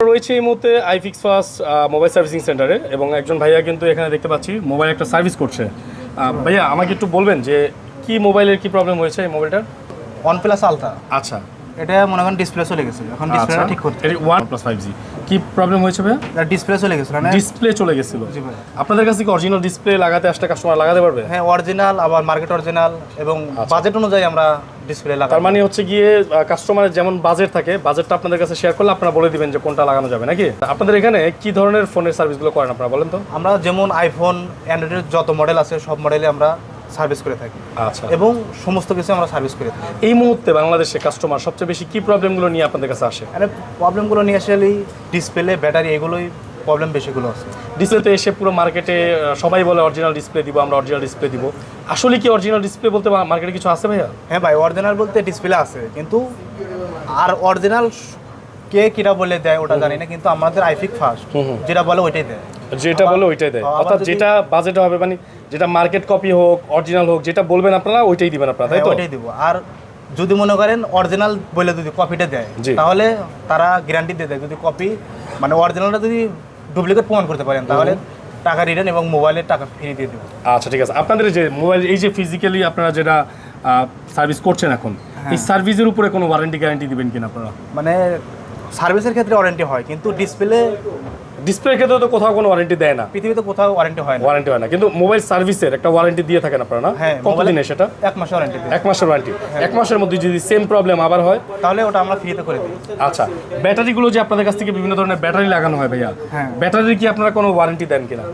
রয়েছে এই মুহূর্তে আইফিক্স ফার্স্ট মোবাইল সার্ভিসিং সেন্টারে এবং একজন ভাইয়া কিন্তু এখানে দেখতে পাচ্ছি মোবাইল একটা সার্ভিস করছে। ভাইয়া আমাকে একটু বলবেন যে কি মোবাইলের কি প্রবলেম হয়েছে এই মোবাইলটার? OnePlus Alta। আচ্ছা, এটা মনে করেন ডিসপ্লে চলে গেছে, এখন ডিসপ্লেটা ঠিক করতে। এটা OnePlus 5G কি প্রবলেম হয়েছে ভাইয়া? ডিসপ্লে চলে গেছে, মানে ডিসপ্লে চলে গেছিল। জি ভাই। আপনাদের কাছে কি অরিজিনাল ডিসপ্লে লাগাতে আসলে কাস্টমার লাগাতে পারবে? হ্যাঁ, অরিজিনাল, আবার মার্কেট অরিজিনাল এবং বাজেট অনুযায়ী আমরা ডিসপ্লে লাগাই। তার মানে হচ্ছে গিয়ে কাস্টমারের যেমন বাজেট থাকে, বাজেটটা আপনাদের কাছে শেয়ার করলে আপনারা বলে দিবেন যে কোনটা লাগানো যাবে নাকি? আপনাদের এখানে কি ধরনের ফোনের সার্ভিসগুলো করেন আপনারা বলেন তো? আমরা যেমন আইফোন, অ্যান্ড্রয়েডের যত মডেল আছে সব মডেলে আমরা সার্ভিস করে থাকি। আচ্ছা, এবং সমস্ত কিছু আমরা সার্ভিস করে থাকি। এই মুহূর্তে বাংলাদেশে কাস্টমার সবচেয়ে বেশি কি প্রবলেমগুলো নিয়ে আপনাদের কাছে আসে? মানে প্রবলেমগুলো নিয়ে আসলে ডিসপ্লে, ব্যাটারি, এগুলোই প্রবলেম বেশিগুলো আছে। ডিসপ্লেতে এসে পুরো মার্কেটে সবাই বলে অরিজিনাল ডিসপ্লে দিব, আমরা অরিজিনাল ডিসপ্লে দিব। আসলে কি অরিজিনাল ডিসপ্লে বলতে মার্কেটে কিছু আছে ভাইয়া? হ্যাঁ ভাই, অরিজিনাল বলতে ডিসপ্লে আছে, কিন্তু আর অরিজিনাল কে কিরা বলে দেয় ওটা জানি না, কিন্তু আমাদের আইফিক্স ফার্স্ট যেটা বলে ওইটাই দেয়। যেটা বলে ওইটাই দেয়, অর্থাৎ যেটা বাজেটে হবে, মানে যেটা মার্কেট কপি হোক অরিজিনাল হোক, যেটা বলবেন আপনারা ওইটাই দিবেন আপনারা, তাই তো? ওইটাই দিব। আর যদি মনে করেন অরিজিনাল বলে যদি কপিটা দেয়, তাহলে তারা গ্যারান্টি দিয়ে দেয়। যদি কপি মানে অরিজিনালটা যদি ডুপ্লিকেট প্রমাণ করতে পারেন, তাহলে টাকা রিটার্ন এবং মোবাইলের টাকা ফ্রি দিয়ে দেবো। আচ্ছা, ঠিক আছে। আপনাদের যে মোবাইল এই যে ফিজিক্যালি আপনারা যেটা সার্ভিস করছেন এখন, এই সার্ভিসের উপরে কোনো ওয়ারেন্টি গ্যারান্টি দিবেন কিনা আপনারা? মানে সার্ভিসের ক্ষেত্রে ওয়ারেন্টি হয়, কিন্তু ডিসপ্লের ক্ষেত্রে তো কোথাও কোনো ওয়ারেন্টি দেয় না, পৃথিবীতে কোথাও ওয়ারেন্টি হয় না। ওয়ারেন্টি হয় না, কিন্তু মোবাইল সার্ভিসের একটা ওয়ারেন্টি দিয়ে থাকেন আপনারা না? হ্যাঁ। কতদিনের সেটা? 1 মাসের ওয়ারেন্টি। 1 মাসের ওয়ারেন্টি। 1 মাসের মধ্যে যদি সেম প্রবলেম আবার হয়, তাহলে ওটা আমরা ফ্রিতে করে দিই। আচ্ছা, ব্যাটারিগুলো যে আপনাদের কাছ থেকে বিভিন্ন ধরনের ব্যাটারি লাগানো হয় ভাইয়া, হ্যাঁ, ব্যাটারির কি আপনারা কোনো ওয়ারেন্টি দেন কিনা?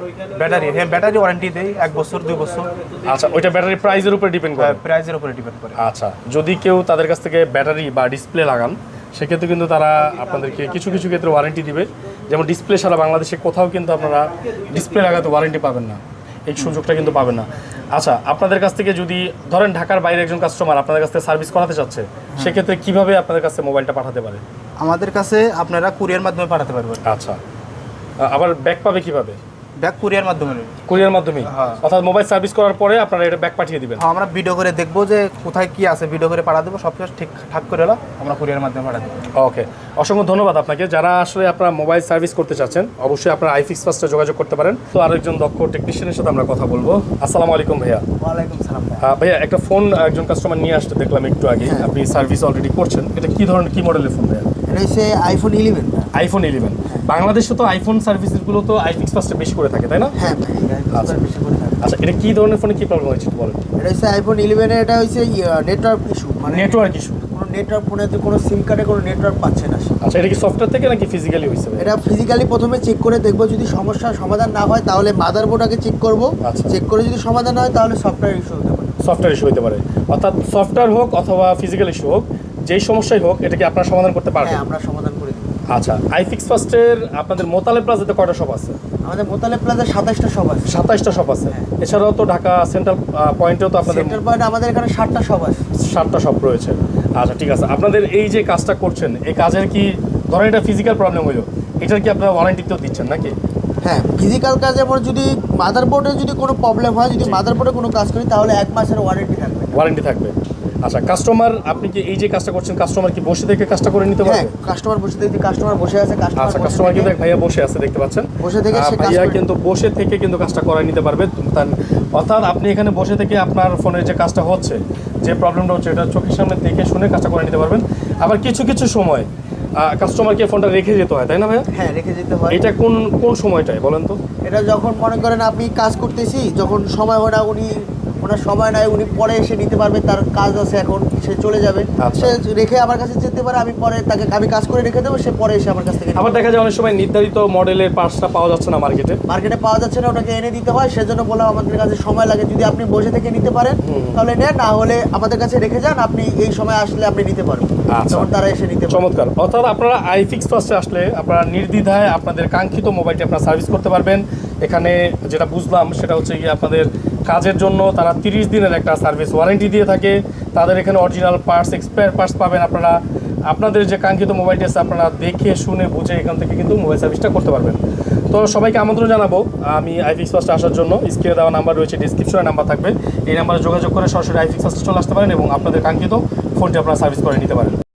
ব্যাটারি, হ্যাঁ, ব্যাটারি ওয়ারেন্টি দেই 1 বছর 2 বছর। আচ্ছা, ওইটা ব্যাটারি প্রাইসের উপরে ডিপেন্ড করে? প্রাইসের উপরে ডিপেন্ড করে। আচ্ছা, যদি কেউ তাদের কাছ থেকে ব্যাটারি বা ডিসপ্লে লাগান, সেক্ষেত্রে কিন্তু তারা আপনাদেরকে কিছু কিছু ক্ষেত্রে ওয়ারেন্টি দিবে। যেমন ডিসপ্লে সারা বাংলাদেশে কোথাও কিন্তু আপনারা ডিসপ্লে লাগাতে ওয়ারেন্টি পাবেন না, এই সুযোগটা কিন্তু পাবেন না। আচ্ছা, আপনাদের কাছ থেকে যদি ধরেন ঢাকার বাইরে একজন কাস্টমার আপনাদের কাছ থেকে সার্ভিস করাতে চাচ্ছে, সেক্ষেত্রে কিভাবে আপনাদের কাছে মোবাইলটা পাঠাতে পারে? আমাদের কাছে আপনারা কুরিয়ার মাধ্যমে পাঠাতে পারবেন। আচ্ছা, আবার ব্যাক পাবে কিভাবে? ব্যাক কুরিয়ার মাধ্যমে। কুরিয়ার মাধ্যমে? হ্যাঁ। অর্থাৎ মোবাইল সার্ভিস করার পরে আপনারা এটা ব্যাক পাঠিয়ে দিবেন? আমরা ভিডিও করে দেখবো যে কোথায় কি আছে, ভিডিও করে পাঠা দেবো, সব কিছু ঠিকঠাক করে হলো আমরা কুরিয়ার মাধ্যমে পাঠা দেবো। ওকে, অসংখ্য ধন্যবাদ আপনাকে। যারা আসলে আপনারা মোবাইল সার্ভিস করতে চাচ্ছেন, অবশ্যই আপনারা আইফিক্স ফার্স্টে যোগাযোগ করতে পারেন। তো আরেকজন দক্ষ টেকনিশিয়ানের সাথে আমরা কথা বলবো। আসসালামু আলাইকুম ভাইয়া। ওয়ালাইকুম সালাম। ভাইয়া, একটা ফোন একজন কাস্টমার নিয়ে আসতে দেখলাম একটু আগে, আপনি সার্ভিস অলরেডি করছেন। এটা কি ধরনের, কি মডেলের ফোন ভাইয়া? এটা হচ্ছে আইফোন 11। আইফোন 11। বাংলাদেশে তো আইফোন সার্ভিসগুলো তো আইফিক্স ফার্স্টে বেশি করে থাকে, তাই না? হ্যাঁ ভাই, আচ্ছা। বেশি করে থাকে। আচ্ছা, এটা কি ধরনের ফোনে কি প্রবলেম হয়েছে একটু বলেন? এটা হচ্ছে আইফোন 11 এটা হচ্ছে নেটওয়ার্ক ইস্যু, মানে নেটওয়ার্ক ইস্যু। কোনো নেটওয়ার্ক, ফোনেতে কোনো সিম কার্ডে কোনো নেটওয়ার্ক পাচ্ছে না। আচ্ছা, এটা কি সফটওয়্যার থেকে নাকি ফিজিক্যালি হয়েছে? এটা ফিজিক্যালি প্রথমে চেক করে দেখবো, যদি সমস্যার সমাধান না হয় তাহলে মাদারবোর্ড আগে চেক করবো। আচ্ছা। চেক করে যদি সমাধান হয় তাহলে সফটওয়্যার ইস্যু হতে পারে। সফটওয়্যার ইস্যু হতে পারে, অর্থাৎ সফটওয়্যার হোক অথবা ফিজিক্যাল ইস্যু হোক, যেই সমস্যাই হোক, এটা কি আপনারা সমাধান করতে পারবেন? হ্যাঁ, আমরা সমাধান করে দিই। আচ্ছা, আইফিক্স ফার্স্টের আপনাদের মোতালেব প্লাজাতে কয়টা শপ আছে? আমাদের মোতালেব প্লাজা 27টা শপ আছে। 27টা শপ আছে। এছাড়াও তো ঢাকা সেন্ট্রাল পয়েন্টেও তো আপনাদের সেন্টার পয়েন্ট আমাদের এখানে 7টা শপ আছে। 7টা শপ রয়েছে। আচ্ছা, ঠিক আছে। আপনাদের এই যে কাজটা করছেন, এই কাজের কি ধরেন এটা ফিজিক্যাল প্রবলেম হলো, এটার কি আপনারা ওয়ারেন্টি তো দিচ্ছেন নাকি? হ্যাঁ, ফিজিক্যাল কাজে আমার যদি মাদারবোর্ডে যদি কোনো প্রবলেম হয়, যদি মাদারবোর্ডে কোনো কাজ করি, তাহলে 1 মাসের ওয়ারেন্টি থাকবে। ওয়ারেন্টি থাকবে। আচ্ছা, কাস্টমার, আপনি কি এই যে কাজটা করছেন, কাস্টমার কি বসে থেকে কাজটা করে নিতে পারবে? হ্যাঁ, কাস্টমার বসে থেকে, কাস্টমার বসে আছে, আচ্ছা, কাস্টমার কিন্তু এক ভাইয়া বসে আছে, দেখতে পাচ্ছেন। বসে থেকে সে কাজ ভাইয়া করে। কিন্তু বসে থেকে কিন্তু কাজটা করাই নিতে পারবে। অর্থাৎ আপনি এখানে বসে থেকে আপনার ফোনের যে কাজটা হচ্ছে, যে প্রবলেমটা হচ্ছে, এটা চোখের সামনে দেখে শুনে কাজটা করে নিতে পারবেন। আবার কিছু কিছু সময় কাস্টমারকে ফোনটা রেখে যেতে হয়, তাই না ভাইয়া? হ্যাঁ, রেখে যেতে হয়। এটা কোন কোন সময়টায় বলেন তো? এটা যখন মনে করেন আপনি কাজ করতেছি, যখন সময় হয় না, ওনার সময় নাই, উনি পরে এসে নিতে পারবে, তার কাজ আছে এখন, সে চলে যাবে। আচ্ছা। সে রেখে আমার কাছে যেতে পারে, আমি পরে তাকে আমি কাজ করে রেখে দেবো, সে পরে এসে আমার কাছ থেকে আবার দেখা যায় অনেক সময় নির্ধারিত মডেলের পার্টসটা পাওয়া যাচ্ছে না মার্কেটে পাওয়া যাচ্ছে না, ওটাকে এনে দিতে হয়। সেজন্য বললাম আমাদের কাছে সময় লাগে। যদি আপনি বসে থেকে নিতে পারেন তাহলে নেন, না হলে আমাদের কাছে রেখে যান, আপনি এই সময় আসলে আপনি নিতে পারবেন। আচ্ছা, তখন তারা এসে নিতে পারবে। চমৎকার। অর্থাৎ আপনারা আইফিক্স ফার্স্টে আসলে আপনারা নির্দ্বিধায় আপনাদের কাঙ্ক্ষিত মোবাইলটি আপনারা সার্ভিস করতে পারবেন। এখানে যেটা বুঝলাম সেটা হচ্ছে কি, আপনাদের কাজের জন্য তারা 30 দিনের একটা সার্ভিস ওয়ারেন্টি দিয়ে থাকে। তাদের এখানে অরিজিনাল পার্টস, এক্সপায়ার পার্টস পাবেন আপনারা। আপনাদের যে কাঙ্ক্ষিত মোবাইলটি আছে, আপনারা দেখে শুনে বুঝে এখান থেকে কিন্তু মোবাইল সার্ভিসটা করতে পারবেন। তো সবাইকে আমন্ত্রণ জানাবো আমি আইফিক্স ফার্স্টে আসার জন্য। স্ক্রিনে দেওয়া নাম্বার রয়েছে, ডিসক্রিপশনে নাম্বার থাকবে, এই নাম্বারে যোগাযোগ করে সরাসরি আইফিক্স ফার্স্টে চলে আসতে পারেন এবং আপনাদের কাঙ্ক্ষিত ফোনটি আপনারা সার্ভিস করে নিতে পারেন।